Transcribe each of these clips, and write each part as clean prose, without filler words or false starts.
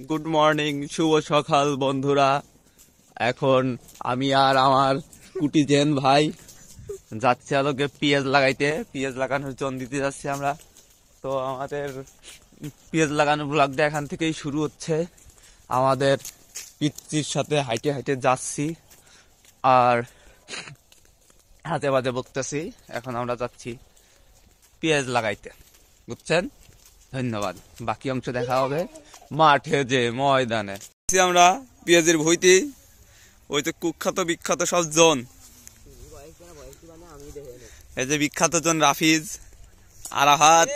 Good morning, শুভ সকাল বন্ধুরা। এখন আমি আর আমার কুটিজেন ভাই যাচ্ছি আলোকে পেঁয়াজ লাগাইতে। পেঁয়াজ লাগানোর জন দিতে যাচ্ছি আমরা। তো আমাদের পেঁয়াজ লাগানোর ব্লগটা এখান থেকেই শুরু হচ্ছে। আমাদের পিচ্চির সাথে হাইটে হাইটে যাচ্ছি আর হাতে বাজে বকতেছি। এখন আমরা যাচ্ছি পেঁয়াজ লাগাইতে, বুঝছেন? ধন্যবাদ। বাকি অংশ দেখা হবে মাঠে, যে ময়দানে। আমরা পেঁয়াজের ভইতে ওই তো কুখ্যাত বিখ্যাত সব জন, এই যে বিখ্যাত জন রাফিজ, আরাহাত,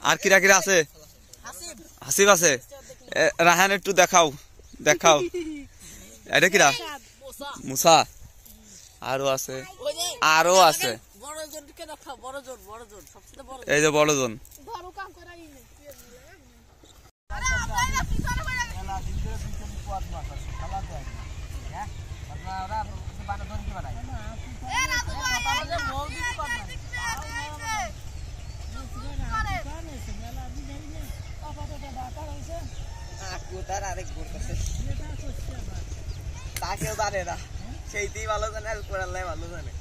আর কিরা কিরা আছে, হাসিব আছে, রাহান একটু দেখাও দেখাও, এটা কিরা, মুসা, আরো আছে, আরো আছে, এই যে বড় জন। তাকেও জানে না, সেইটাই ভালো জানে আর কোরআল্লাহ ভালো জানে।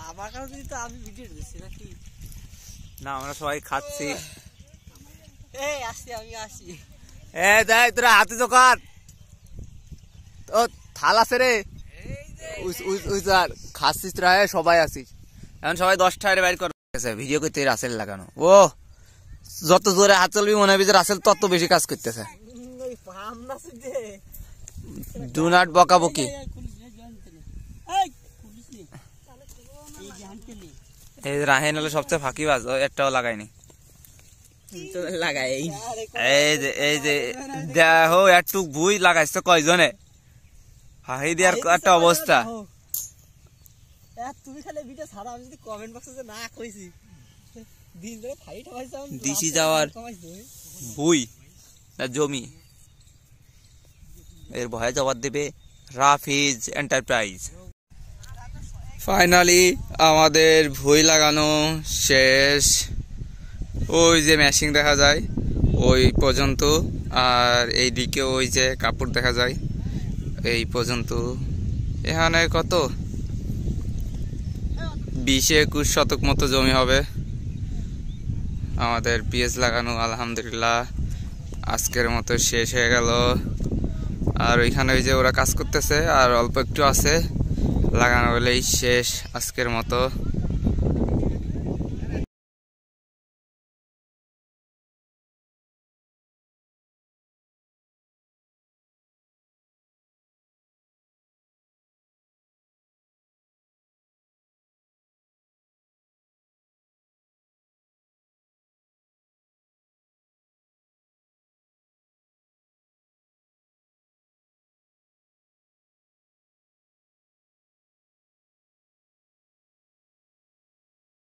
আমার কাছে তো আমি ভিডিও দিচ্ছি নাকি না, আমরা সবাই খাচ্ছি। এই আসি, আমি আসি। এ যাই তোরা হাতে দোকান ও থাল আছে রে, খাচ্ছিস তোরা, সবাই আসিস। এখন সবাই 10টা বাইর করে ভিডিও করতে রাসেল লাগানো। ও যত জোরে হাত চলবি মনে হবে যে রাসেল তত বেশি কাজ করতেছে। ডু নট বকাবকি। এই রাহেন হলো সবচেয়ে ফাঁকিবাজ, ও একটাও লাগায়নি। লাগাই এই যে দেখো একটু ভুই লাগাইছে কয়জনে, হাহি দেওয়ার একটা অবস্থা। তুমি খালি ভিডিও ছাড়া, আমি যদি কমেন্ট বক্সে না কইছি দিন ধরে ফাইট হইছে আমি দিশি যাওয়ার ভুই না জমি, এর ভয়ে জবাব দেবে রাফিজ এন্টারপ্রাইজ। ফাইনালি আমাদের ভুই লাগানো শেষ। ওই যে মেশিন দেখা যায় ওই পর্যন্ত, আর এই দিকে ওই যে কাপড় দেখা যায় এই পর্যন্ত। এখানে কত 20-21 শতক মতো জমি হবে আমাদের পেঁয়াজ লাগানো। আলহামদুলিল্লাহ আজকের মতো শেষ হয়ে গেল। আর ওইখানে ওই যে ওরা কাজ করতেছে, আর অল্প একটু আছে, লাগানো হলেই শেষ আজকের মতো।